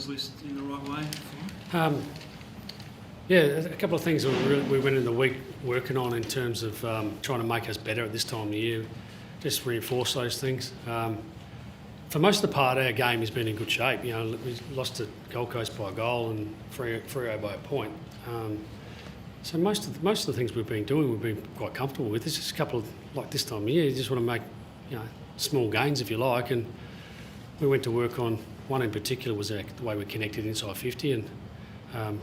skills list in the right way? Yeah, a couple of things we went in the week working on in terms of trying to make us better at this time of the year, just reinforce those things. For most of the part, our game has been in good shape. You know, we lost to Gold Coast by a goal and Freo by a point. So most of the things we've been doing, we've been quite comfortable with. It's just a couple of, like this time of year, you just want to make, you know, small gains if you like. And we went to work on one in particular was the way we connected inside 50. And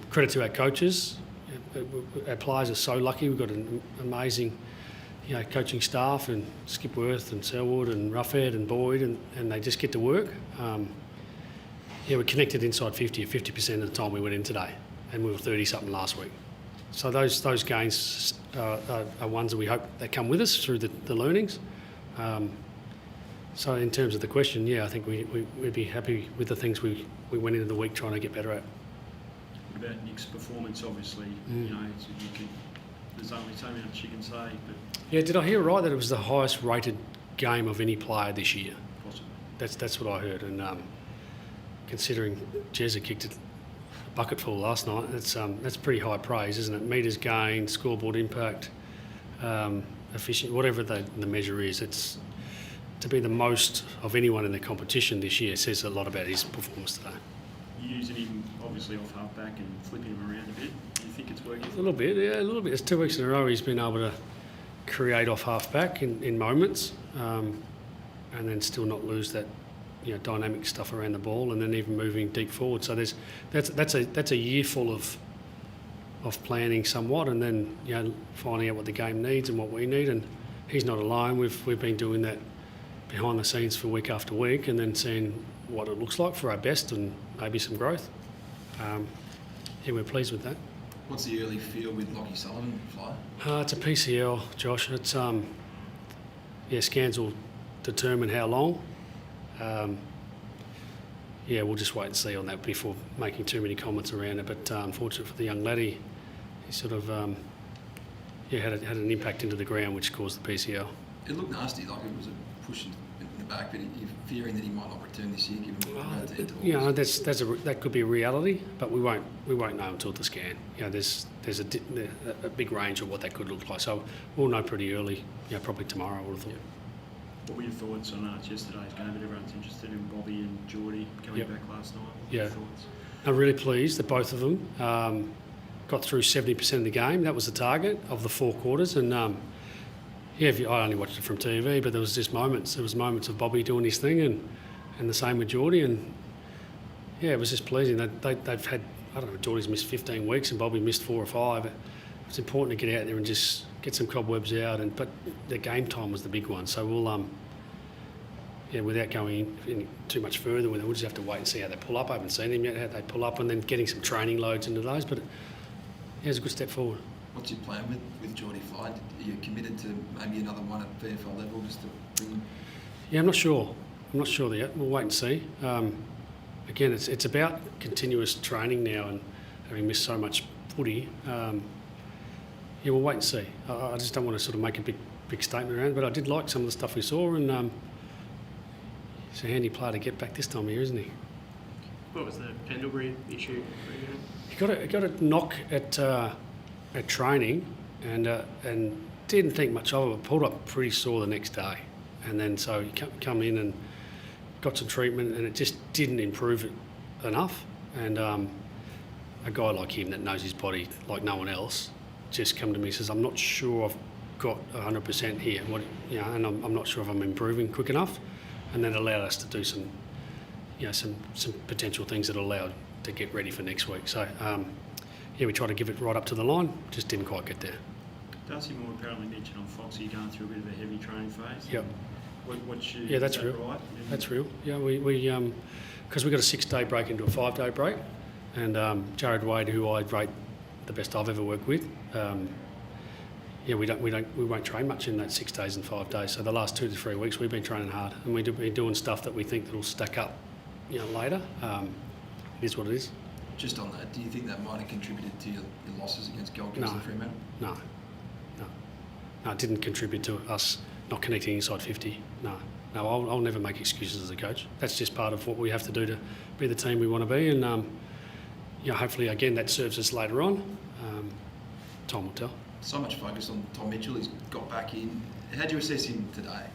credit to our coaches. Our players are so lucky. We've got an amazing, you know, coaching staff, and Skipworth and Selwood and Roughhead and Boyd, and they just get to work. We connected inside 50 at 50% of the time we went in today, and we were 30-something last week. So those gains are ones that we hope they come with us through the learnings. So in terms of the question, yeah, I think we'd be happy with the things we went into the week trying to get better at. What about Nick's performance? Obviously, you know, there's only so much you can say. But yeah, did I hear right that it was the highest rated game of any player this year? Possibly. That's what I heard, and considering Jezza kicked a bucketful last night, that's pretty high praise, isn't it? Metres gained, scoreboard impact, efficient, whatever the measure is. It's to be the most of anyone in the competition this year says a lot about his performance today. You're using him obviously off half back and flipping him around a bit. Do you think it's working? A little bit, yeah, a little bit. It's 2 weeks in a row he's been able to create off half back in moments, and then still not lose that, you know, dynamic stuff around the ball, and then even moving deep forward. So that's a year full of planning somewhat, and then, you know, finding out what the game needs and what we need. And he's not alone. We've been doing that behind the scenes for week after week, and then seeing what it looks like for our best and maybe some growth. We're pleased with that. What's the early feel with Lachie Sullivan, Flyer? It's a PCL, Josh. It's scans will determine how long. We'll just wait and see on that before making too many comments around it. But unfortunately for the young laddie, he sort of had an impact into the ground which caused the PCL. It looked nasty, like it was a push in the back, but you're fearing that he might not return this year, given that could be a reality, but we won't know until the scan. You know, there's a big range of what that could look like, so we'll know pretty early. You know, probably tomorrow, I would have thought. What were your thoughts on yesterday's game? Everyone's interested in Bobby and Geordie coming back last night. What were your thoughts? I'm really pleased that both of them got through 70% of the game. That was the target of the 4 quarters, and I only watched it from TV, but there was just moments. There was moments of Bobby doing his thing, and the same with Geordie, and it was just pleasing. They've had, I don't know, Geordie's missed 15 weeks and Bobby missed 4 or 5. It's important to get out there and just get some cobwebs out, but the game time was the big one. So we'll without going in too much further with it, we'll just have to wait and see how they pull up. I haven't seen them yet, how they pull up, and then getting some training loads into those. But it's a good step forward. What's your plan with Geordie Fly? Are you committed to maybe another one at VFL level just to bring? Yeah, I'm not sure yet. We'll wait and see. Again, it's about continuous training now, and having missed so much footy. We'll wait and see. I just don't want to sort of make a big statement around it, but I did like some of the stuff we saw, and he's a handy player to get back this time of year, isn't he? What was the Pendlebury issue? He got a knock at training, and didn't think much of it, but pulled up pretty sore the next day, and then so he come in and got some treatment, and it just didn't improve it enough. And a guy like him that knows his body like no one else just come to me and says, I'm not sure I've got 100% here, and I'm not sure if I'm improving quick enough. And that allowed us to do some potential things that allowed to get ready for next week. So we tried to give it right up to the line, just didn't quite get there. Darcy Moore apparently mentioned on Fox you're going through a bit of a heavy training phase. Yep. That's real. Right? That's real. Yeah, we because we got a 6-day break into a 5-day break, and Jared Wade, who I rate the best I've ever worked with, we won't train much in that 6 days and 5 days. So the last 2 to 3 weeks we've been training hard, and we've been doing stuff that we think that'll stack up, later. It is what it is. Just on that, do you think that might have contributed to your losses against Gold Coast and Fremantle? No, it didn't contribute to us not connecting inside 50. No. no, I'll never make excuses as a coach. That's just part of what we have to do to be the team we want to be, and hopefully again that serves us later on. Time will tell. So much focus on Tom Mitchell. He's got back in. How do you assess him today?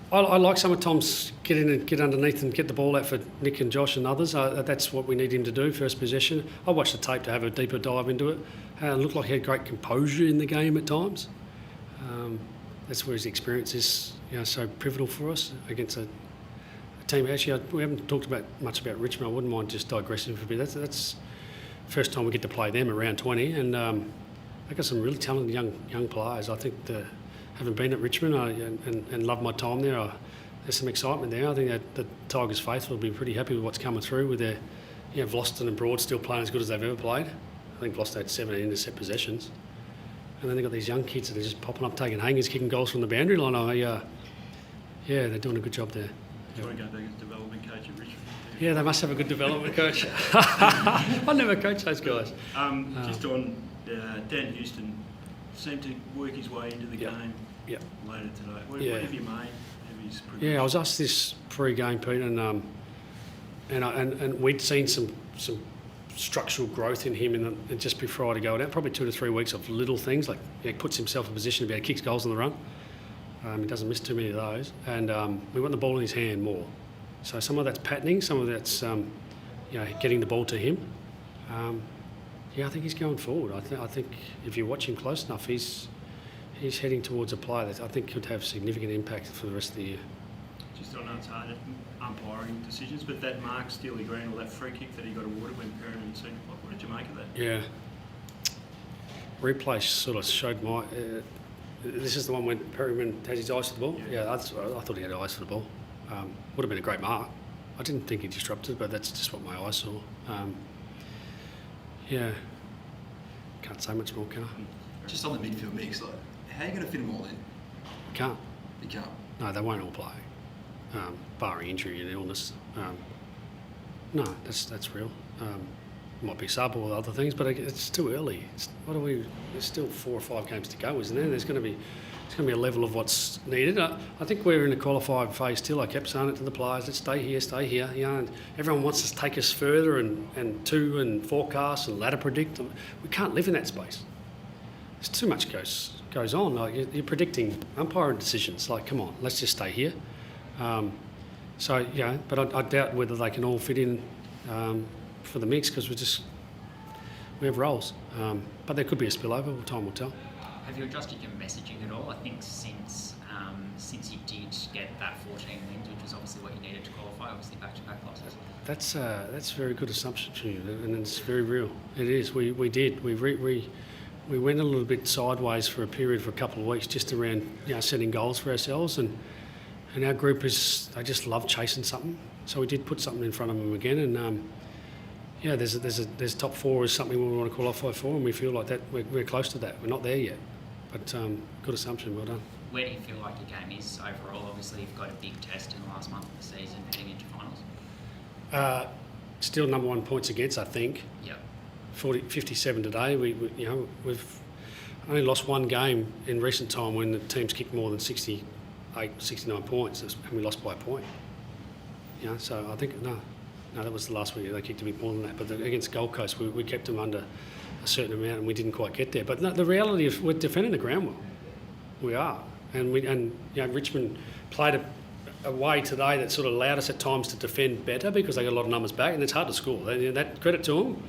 I like some of Tom's get in and get underneath and get the ball out for Nick and Josh and others. That's what we need him to do, first possession. I watched the tape to have a deeper dive into it. It looked like he had great composure in the game at times. That's where his experience is so pivotal for us against a team. Actually, we haven't talked much about Richmond. I wouldn't mind just digressing for a bit. That's the first time we get to play them around 20, and they've got some really talented young players. I think having been at Richmond and loved my time there, there's some excitement there. I think that the Tigers faithful will be pretty happy with what's coming through with their Vlosten and Broad still playing as good as they've ever played. I think Vlosten had 17 intercept possessions. And then they've got these young kids that are just popping up, taking hangers, kicking goals from the boundary line. They're doing a good job there. Do you want to go back as development coach at Richmond? Yeah, they must have a good development coach. I never coached those guys. Just on Dan Houston, seemed to work his way into the game later today. What have you made of his progression? Yeah, I was asked this pre-game, Pete, and we'd seen some structural growth in him and just before I go out, probably 2 to 3 weeks of little things like he puts himself in a position to be able to kick goals on the run. He doesn't miss too many of those, and we want the ball in his hand more. So some of that's patterning, some of that's getting the ball to him. I think he's going forward. I think if you watch him close enough, he's heading towards a player that I think could have significant impact for the rest of the year. Just on it's hard at umpiring decisions, but that Mark Steely Green or that free kick that he got awarded when Perryman seen, what did you make of that? Yeah. Replay sort of showed my... this is the one when Perryman has his eyes for the ball? Yeah, I thought he had eyes for the ball. Would have been a great mark. I didn't think he disrupted, but that's just what my eyes saw. Can't say much more, can I? Just on the midfield mix, how are you going to fit them all in? Can't. You can't? No, they won't all play, barring injury and illness. No, that's real. Might be sub or other things, but it's too early. There's still 4 or 5 games to go, isn't there? It's going to be a level of what's needed. I think we're in a qualified phase still. I kept saying it to the players, let's stay here. And everyone wants to take us further and forecast and ladder predict. We can't live in that space. There's too much goes on. Like you're predicting umpiring decisions. Like, come on, let's just stay here. But I doubt whether they can all fit in for the mix because we have roles. But there could be a spillover. Time will tell. Have you adjusted your messaging at all? I think since you did get that 14 wins, which was obviously what you needed to qualify, obviously back-to-back losses. That's a very good assumption from you, and it's very real. It is. We did. We went a little bit sideways for a period for a couple of weeks, just around setting goals for ourselves, and our group they just love chasing something. So we did put something in front of them again, and there's top 4 is something we want to qualify for, and we feel like that we're close to that. We're not there yet, but good assumption. Well done. Where do you feel like your game is overall? Obviously, you've got a big test in the last month of the season, heading into finals. Still number 1 points against, I think. Yep. 57 today. We've only lost 1 game in recent time when the team's kicked more than 68, 69 points, and we lost by a point. So I think no, that was the last week. They kicked a bit more than that. But against Gold Coast, we kept them under a certain amount, and we didn't quite get there. But no, the reality is we're defending the ground well. We are, and Richmond played a way today that sort of allowed us at times to defend better because they got a lot of numbers back, and it's hard to score. That credit to them.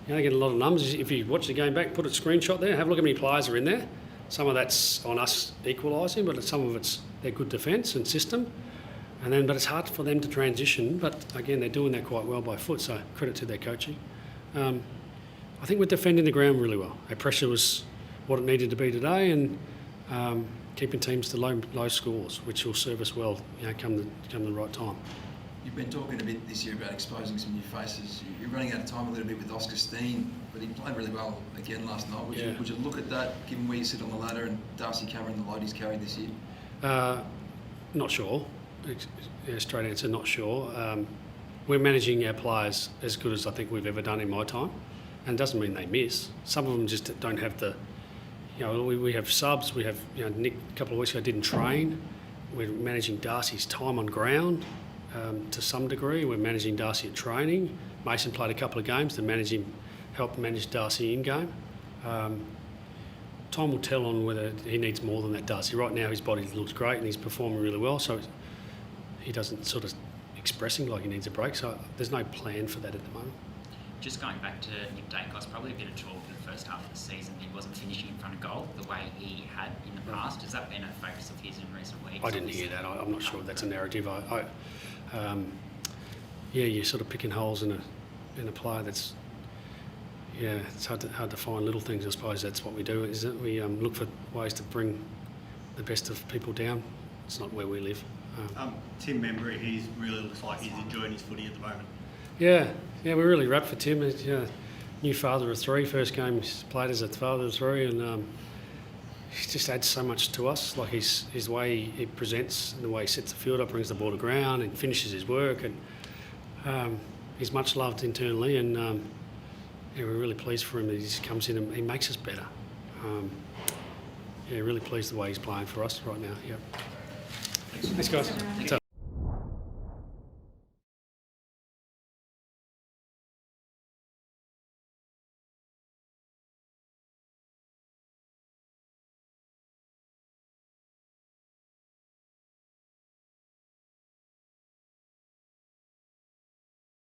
They get a lot of numbers. If you watch the game back, put a screenshot there, have a look how many players are in there. Some of that's on us equalising, but some of it's their good defence and system. But it's hard for them to transition. But again, they're doing that quite well by foot. So credit to their coaching. I think we're defending the ground really well. Our pressure was what it needed to be today, and keeping teams to low scores, which will serve us well. Come the right time. You've been talking a bit this year about exposing some new faces. You're running out of time a little bit with Oscar Steene, but he played really well again last night. Would you look at that, given where you sit on the ladder and Darcy Cameron, the load he's carried this year? Not sure. Straight answer, not sure. We're managing our players as good as I think we've ever done in my time, and it doesn't mean they miss. Some of them just don't have the... we have subs. We have Nick a couple of weeks ago didn't train. we're managing Darcy's time on ground to some degree. We're managing Darcy at training. Mason played a couple of games to help manage Darcy in game. Time will tell on whether he needs more than that Darcy. Right now his body looks great and he's performing really well, so he doesn't sort of expressing like he needs a break, so there's no plan for that at the moment. Just going back to Nick Daicos, probably a bit of talk in the first half of the season. He wasn't finishing in front of goal the way he had in the past. Has that been a focus of his in recent weeks? I didn't hear that. I'm not sure if that's a narrative. You're sort of picking holes in a player that's. Yeah, it's hard to find little things. I suppose that's what we do, isn't it? We look for ways to bring the best of people down. It's not where we live. Tim Membrey, he really looks like he's enjoying his footy at the moment. Yeah, we're really wrapped for Tim. He's new father of three. First game he's played as a father of three, and he just adds so much to us. Like his way he presents and the way he sets the field up, brings the ball to ground, and finishes his work, and he's much loved internally. And we're really pleased for him that he just comes in and he makes us better. Really pleased the way he's playing for us right now. Yeah. Thanks guys.